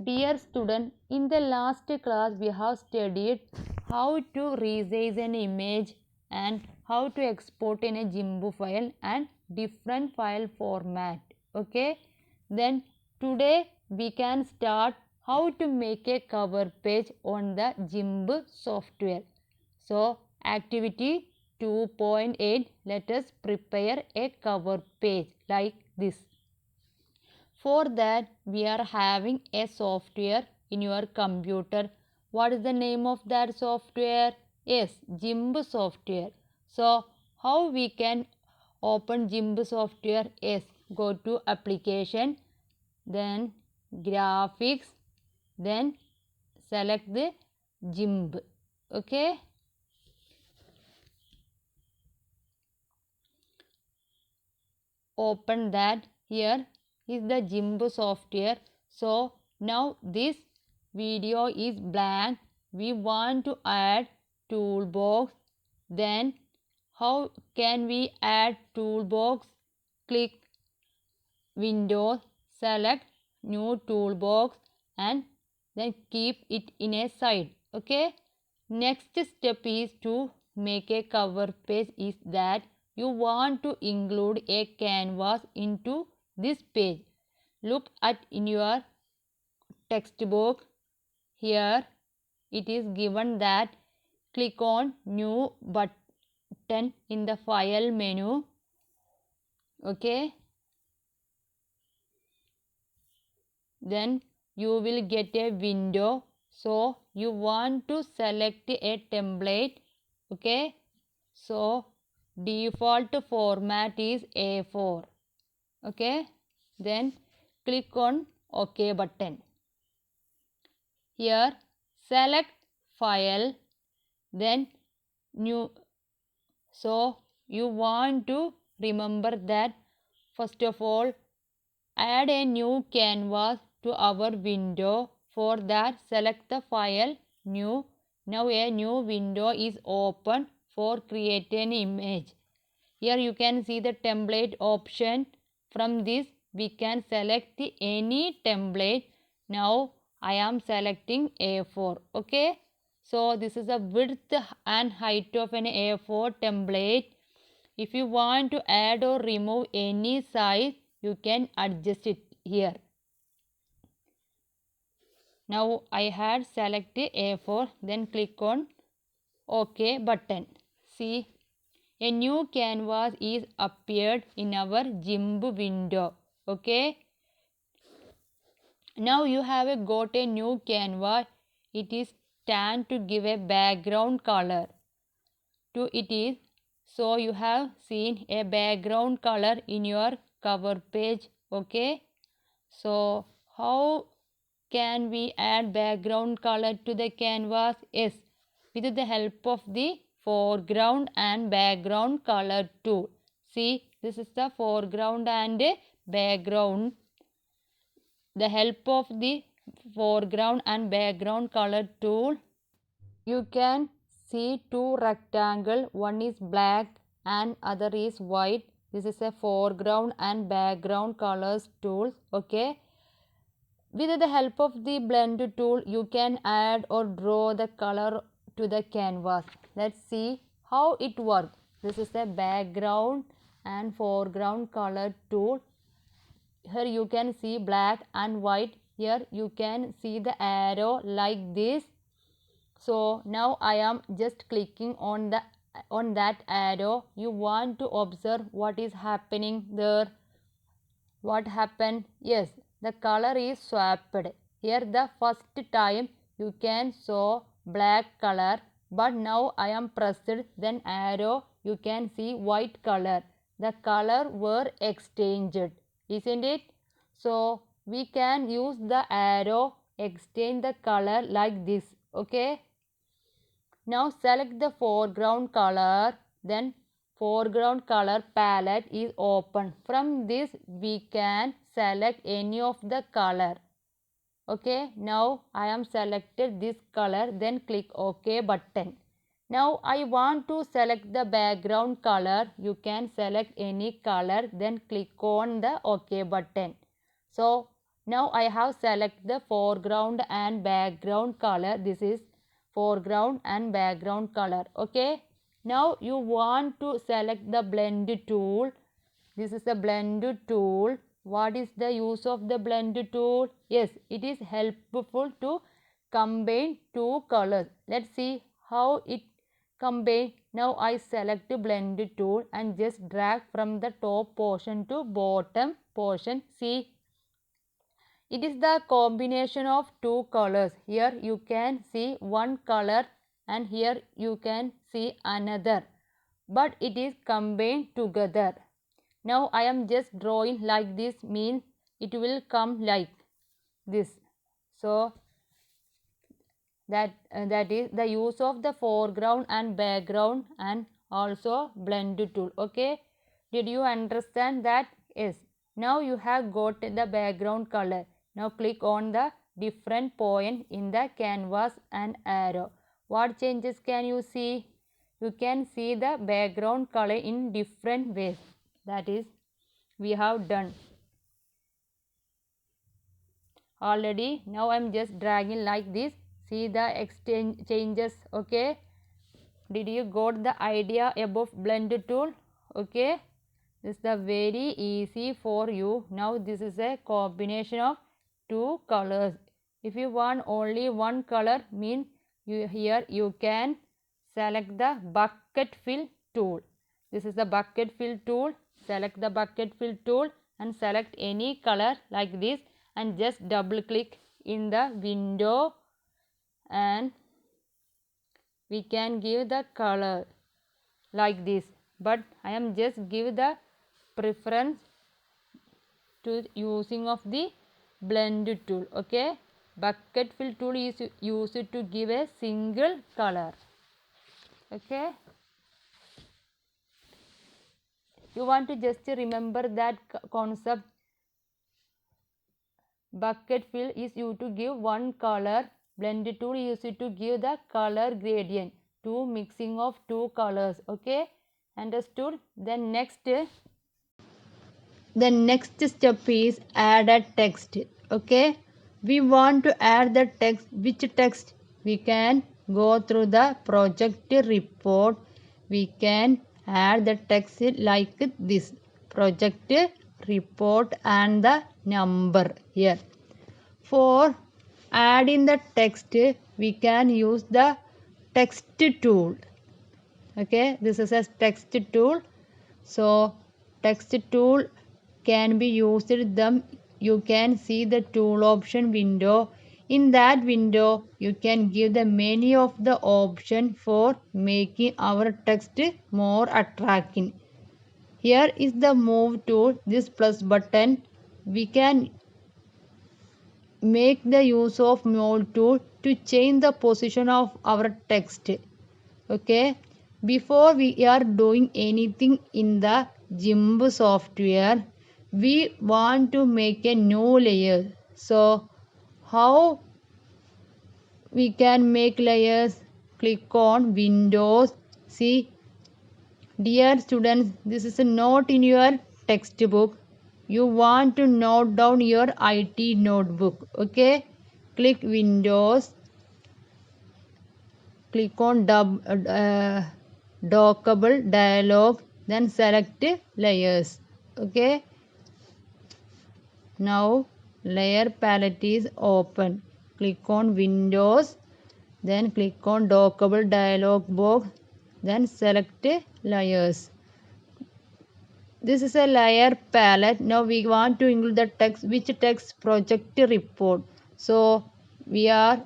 Dear student, in the last class we have studied how to resize an image and how to export in a GIMP file and different file format. Okay. Then today we can start how to make a cover page on the GIMP software. So activity 2.8, let us prepare a cover page like this. For that, we are having a software in your computer. What is the name of that software? Yes, GIMP software. So, how we can open GIMP software? Yes, go to application, then graphics, then select the GIMP. Okay. Open that. Here is the GIMP software. So now this video is blank. We want to add toolbox. Then how can we add toolbox? Click Windows, select new toolbox and then keep it in a side. Okay. Next step is to make a cover page is that you want to include a canvas into this page. Look at in your textbook. Here it is given that click on new button in the file menu. Okay. Then you will get a window. So you want to select a template. Okay. So default format is A4. Okay. Then click on OK button. Here select file, then new. So you want to remember that first of all add a new canvas to our window. For that select the file new. Now a new window is open for create an image. Here you can see the template option. From this we can select any template. Now I am selecting A4. Okay. So this is the width and height of an A4 template. If you want to add or remove any size, you can adjust it here. Now I had selected A4, then click on OK button. See, a new canvas is appeared in our GIMP window. Okay. Now you have got a new canvas. It is time to give a background color to it is. So you have seen a background color in your cover page. Okay. So how can we add background color to the canvas? Yes, with the help of the foreground and background color tool. See, this is the foreground and background. The help of the foreground and background color tool, you can see two rectangles. One is black and other is white. This is a foreground and background colors tool. Okay. With the help of the blend tool, you can add or draw the color to the canvas. Let's see how it works. This is a background and foreground color tool. Here you can see black and white. Here you can see the arrow like this. So now I am just clicking on that arrow. You want to observe what is happening there. What happened? Yes, the color is swapped. Here the first time you can saw black color, but now I am pressed then arrow, you can see white color. The color were exchanged, isn't it? So we can use the arrow exchange the color like this. Okay. Now select the foreground color, then foreground color palette is open. From this we can select any of the color. Okay, now I am selected this color, then click OK button. Now I want to select the background color. You can select any color, then click on the OK button. So Now I have select the foreground and background color. This is foreground and background color. Okay. Now you want to select the blend tool. This is the blend tool. What is the use of the blend tool? Yes, it is helpful to combine two colors. Let's see how it combine. Now I select blend tool and just drag from the top portion to bottom portion. See, it is the combination of two colors. Here you can see one color and here you can see another, but it is combined together. Now I am just drawing like this, means it will come like this. So that is the use of the foreground and background and also blend tool. Okay, did you understand that? Yes. Now you have got the background color. Now click on the different point in the canvas and arrow. What changes can you see? You can see the background color in different ways. That is, we have done already. Now I am just dragging like this. See the exchange changes. Okay, did you got the idea about blend tool? Okay, this is the very easy for you. Now this is a combination of two colors. If you want only one color, means here you can select the bucket fill tool. This is the bucket fill tool. Select the bucket fill tool and select any color like this and just double click in the window and we can give the color like this, but I am just give the preference to using of the blend tool. Okay, bucket fill tool is used to give a single color. Okay, you want to just remember that concept. Bucket fill is used to give one color. Blend tool is used to give the color gradient, two mixing of two colors. Okay, understood? Then next step is add a text. Okay, we want to add the text. Which text? We can go through the project report. We can add the text like this: project report and the number here. For adding the text, we can use the text tool. Okay, this is a text tool. So text tool can be used. You can see the tool option window. In that window you can give the many of the option for making our text more attractive. Here is the move tool, this plus button. We can make the use of move tool to change the position of our text. Okay, before we are doing anything in the GIMP software, we want to make a new layer. So how we can make layers? Click on Windows. See, dear students, this is a note in your textbook. You want to note down your IT notebook. Okay, click Windows. Click on dockable dialog, then select layers. Okay, now layer palette is open. Click on Windows, then click on dockable dialog box, then select layers. This is a layer palette. Now we want to include the text. Which text? Project report. So we are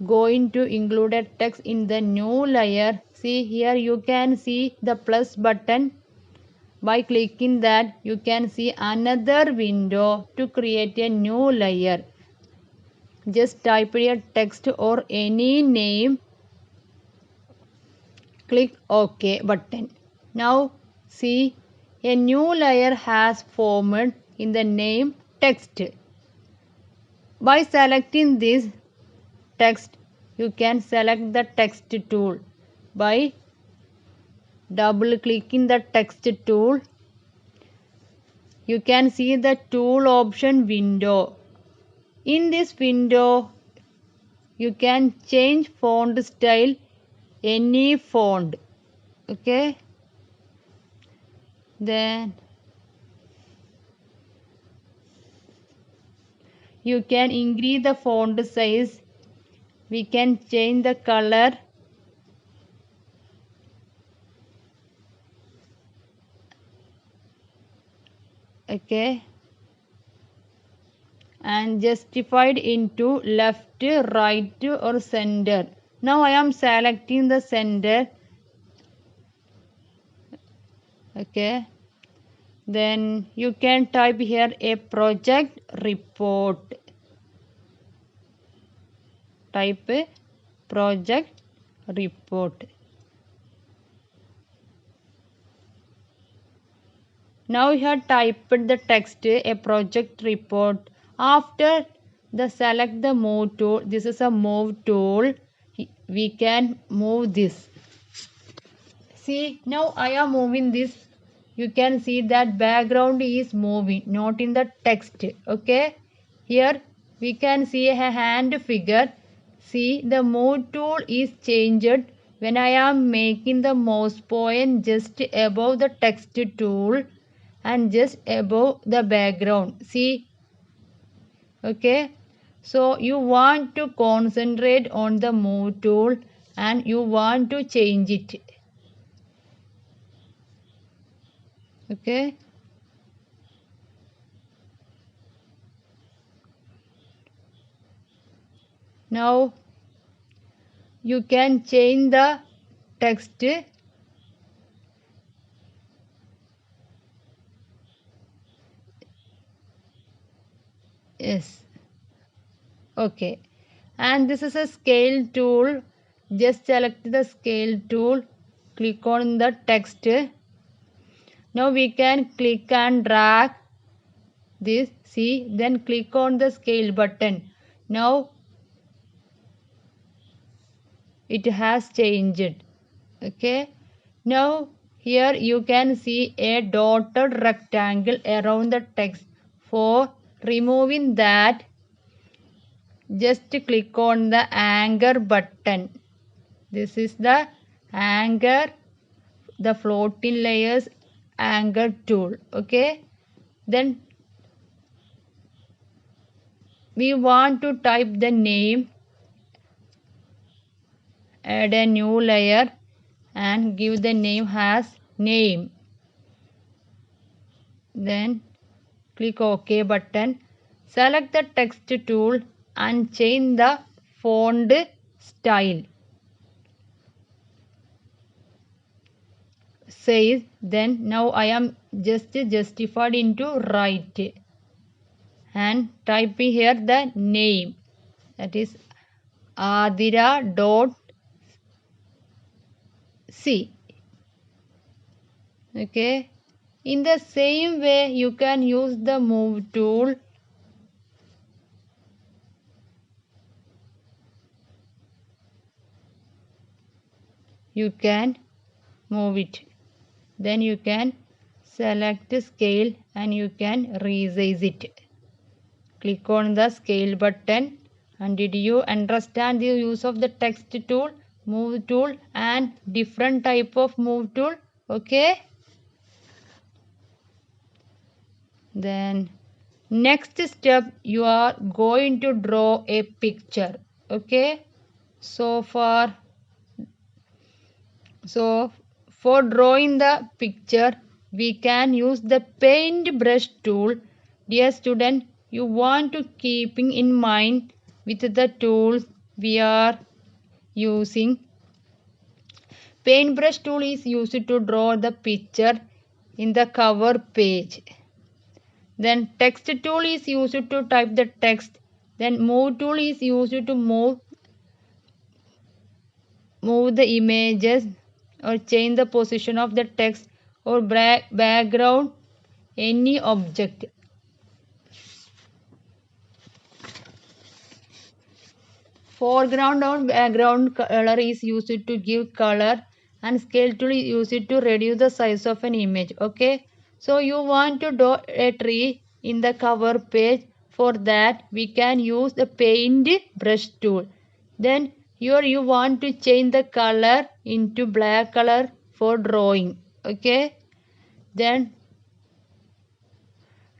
going to include a text in the new layer. See, here you can see the plus button. By clicking that, you can see another window to create a new layer. Just type a text or any name. Click OK button. Now see, a new layer has formed in the name text. By selecting this text, you can select the text tool. By double clicking the text tool, you can see the tool option window. In this window, you can change font style, any font. Okay. Then you can increase the font size. We can change the color. Okay. And justified into left, right or center. Now I am selecting the center. Okay. Then you can type here a project report. Type project report. Now you have typed the text a project report. After the select the move tool, this is a move tool. We can move this. See, now I am moving this. You can see that background is moving, not in the text. Okay. Here we can see a hand figure. See, the move tool is changed when I am making the mouse point just above the text tool and just above the background. See. Okay. So you want to concentrate on the move tool and you want to change it. Okay. Now you can change the text. Yes. Okay. And this is a scale tool. Just select the scale tool. Click on the text. Now we can click and drag this. See, then click on the scale button. Now it has changed. Okay. Now here you can see a dotted rectangle around the text. For removing that, just click on the anchor button. This is the anchor, the floating layers anchor tool. Okay. Then we want to type the name. Add a new layer and give the name as name. Then click OK button. Select the text tool and change the font style. Says then now I am just justified into right and typing here the name, that is Adira.c. Okay. In the same way you can use the move tool. You can move it. Then you can select scale and you can resize it. Click on the scale button. And did you understand the use of the text tool, move tool and different type of move tool? Okay. Then next step you are going to draw a picture. Okay. So for drawing the picture we can use the paintbrush tool. Dear student, you want to keeping in mind with the tools we are using. Paintbrush tool is used to draw the picture in the cover page. Then text tool is used to type the text. Then move tool is used to move the images or change the position of the text or background any object. Foreground or background color is used to give color and scale tool is used to reduce the size of an image. Okay. So you want to draw a tree in the cover page. For that we can use the paint brush tool. Then here you want to change the color into black color for drawing. Okay, then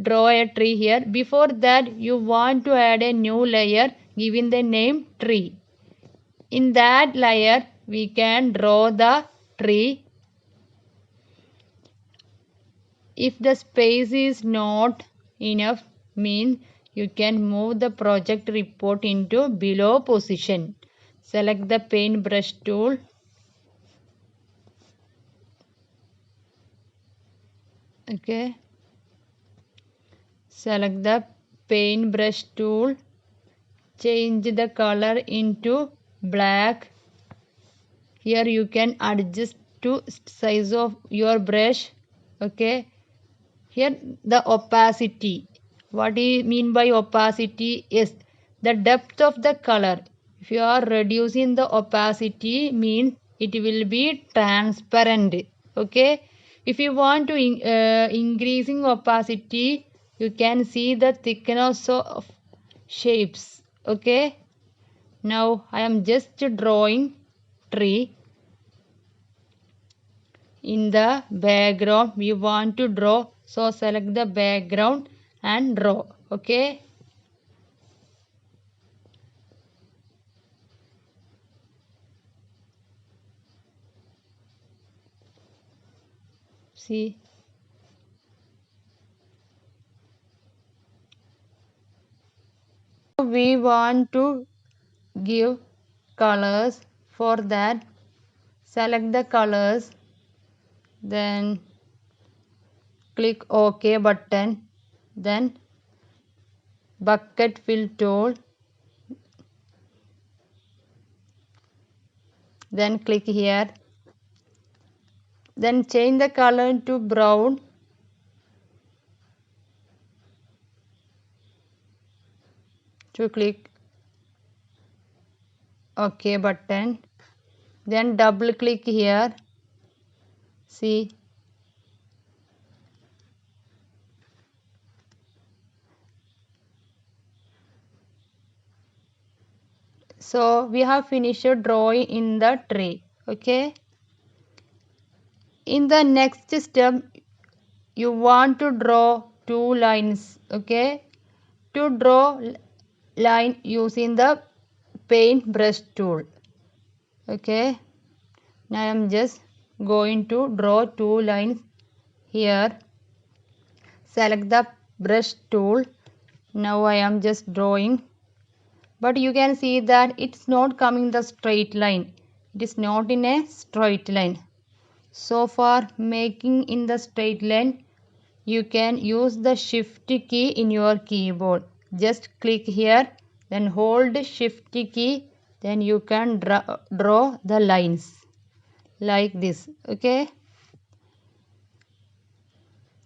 draw a tree here. Before that you want to add a new layer giving the name tree. In that layer we can draw the tree. If the space is not enough, means you can move the project report into below position. Select the paintbrush tool. Okay. Select the paintbrush tool. Change the color into black. Here you can adjust to size of your brush. Okay. Here the opacity. What do you mean by opacity? Is the depth of the color. If you are reducing the opacity, means it will be transparent. Okay. If you want to increasing opacity, you can see the thickness of shapes. Okay. Now I am just drawing tree. In the background we want to draw, so select the background and draw. Okay, see, we want to give colors. For that select the colors, then click OK button, then bucket fill tool, then click here, then change the color to brown, to click OK button, then double click here, see, so we have finished drawing in the tree. Okay, in the next step you want to draw two lines. Okay, to draw line using the paintbrush tool. Okay, now I am just going to draw two lines here. Select the brush tool. Now I am just drawing, but you can see that it's not coming the straight line. It is not in a straight line. So for making in the straight line, you can use the shift key in your keyboard. Just click here, then hold shift key, then you can draw the lines like this. Okay,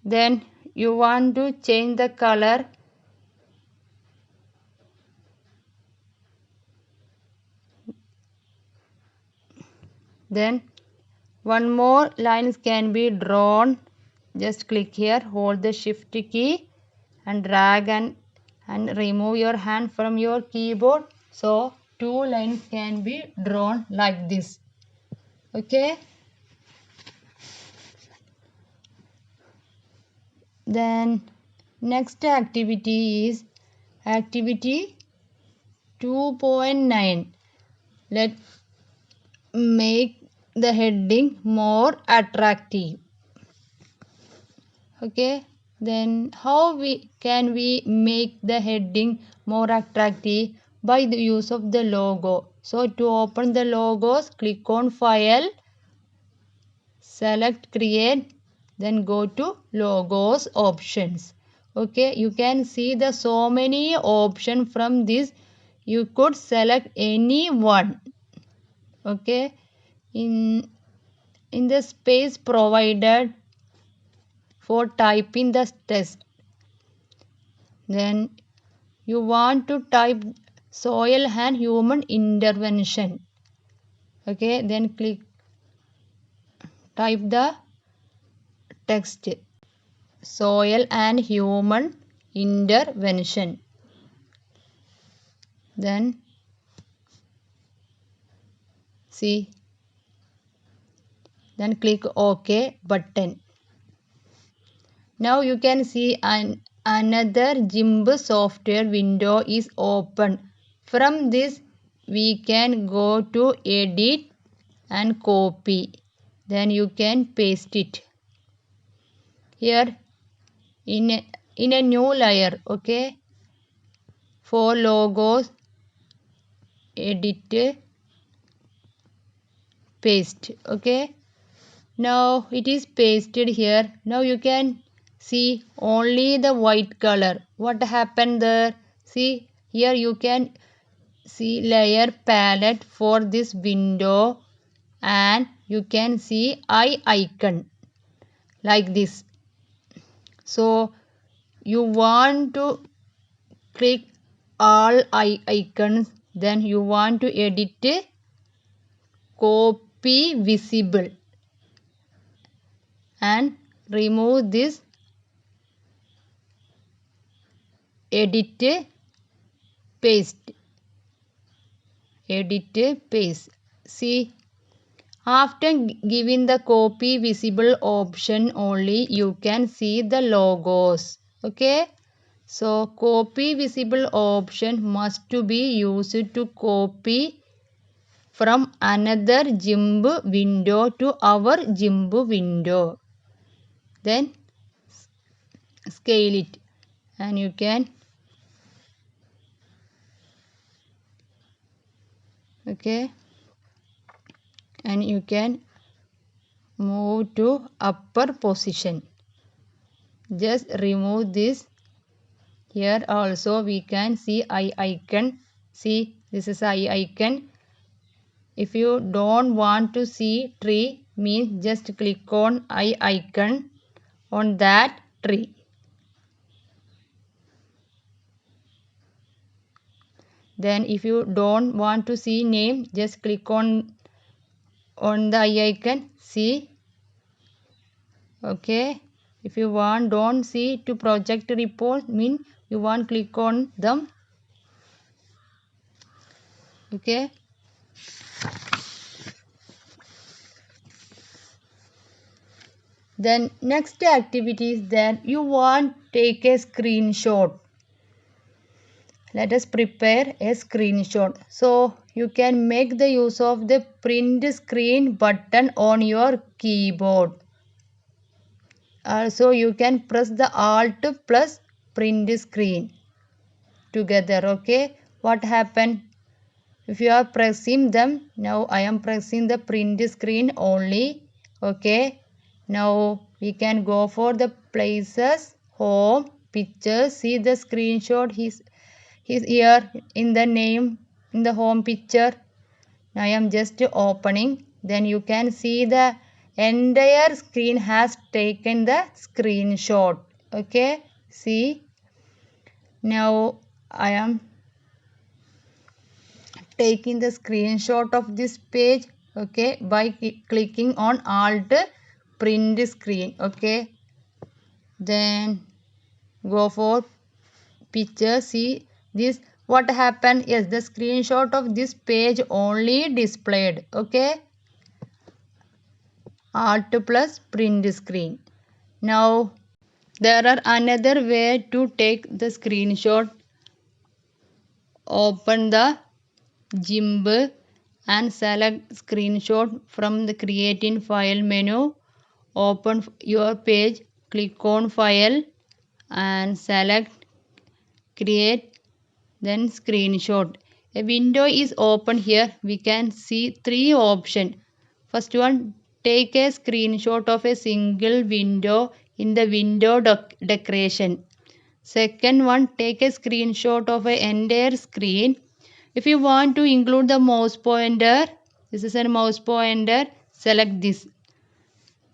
then you want to change the color. Then one more lines can be drawn. Just click here, hold the shift key and drag and remove your hand from your keyboard. So two lines can be drawn like this. Okay, then next activity is activity 2.9. Let's make the heading more attractive. Okay, then how can we make the heading more attractive? By the use of the logo. So to open the logos, click on file, select create, then go to logos options. Okay, you can see the so many options from this. You could select any one. Okay, in the space provided for typing the text, then you want to type soil and human intervention. Okay, then click type the text soil and human intervention. Then see, then click OK button. Now you can see another GIMP software window is open. From this we can go to edit and copy. Then you can paste it here in a new layer. Okay, for logos, edit, paste. Okay, now it is pasted here. Now you can see only the white color. What happened there? See here you can see layer palette for this window, and you can see eye icon like this. So you want to click all icons, then you want to edit copy visible and remove this edit paste. See, after giving the copy visible option only, you can see the logos. Okay, so copy visible option must to be used to copy from another GIMP window to our GIMP window. Then scale it, and you can and you can move to upper position. Just remove this. Here also we can see eye icon. See, this is eye icon. If you don't want to see tree, means just click on eye icon on that tree. Then if you don't want to see name, just click on the eye icon. See. Okay, if you don't see to project report, mean you want click on them. Okay, then next activity is that you want take a screenshot. Let us prepare a screenshot. So you can make the use of the print screen button on your keyboard. Also you can press the Alt plus print screen together. Okay, what happened if you are pressing them? Now I am pressing the print screen only. Okay, now we can go for the places, home, pictures. See the screenshot, he's here in the name in the home picture. Now I am just opening. Then you can see the entire screen has taken the screenshot. Okay, see, now I am taking the screenshot of this page. Okay, by clicking on Alt print screen. Okay, then go for picture. See this, what happened? Yes, the screenshot of this page only displayed. Okay, Alt plus print screen. Now there are another way to take the screenshot. Open the GIMP and select screenshot from the create in file menu. Open your page, click on file and select create, then screenshot. A window is open here. We can see three options. First one, take a screenshot of a single window in the window decoration. Second one, take a screenshot of an entire screen. If you want to include the mouse pointer, this is a mouse pointer, select this.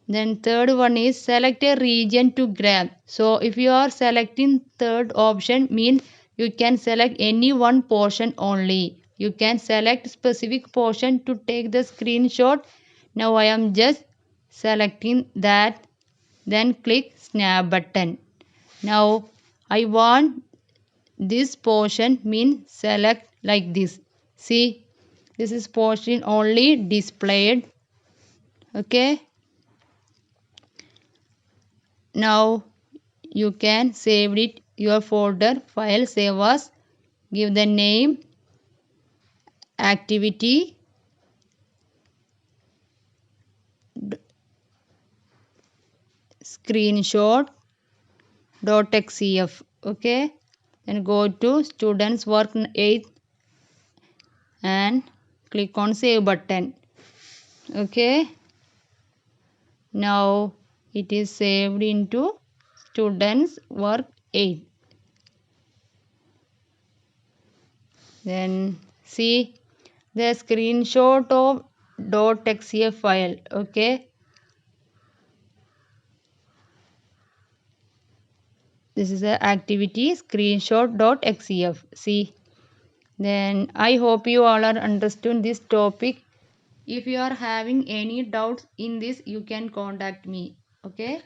Then third one is select a region to grab. So if you are selecting third option, means you can select any one portion only. You can select specific portion to take the screenshot. Now I am just selecting that. Then click snap button. Now I want this portion, means select like this. See, this is portion only displayed. Okay, now you can save it your folder file. Save as, give the name activity screenshot.xcf. Okay, then go to students work 8 and click on save button. Okay, now it is saved into students work 8. Then see the screenshot of .xcf file. Okay, this is the activity screenshot.xcf. See, then I hope you all are understood this topic. If you are having any doubts in this, you can contact me. Okay.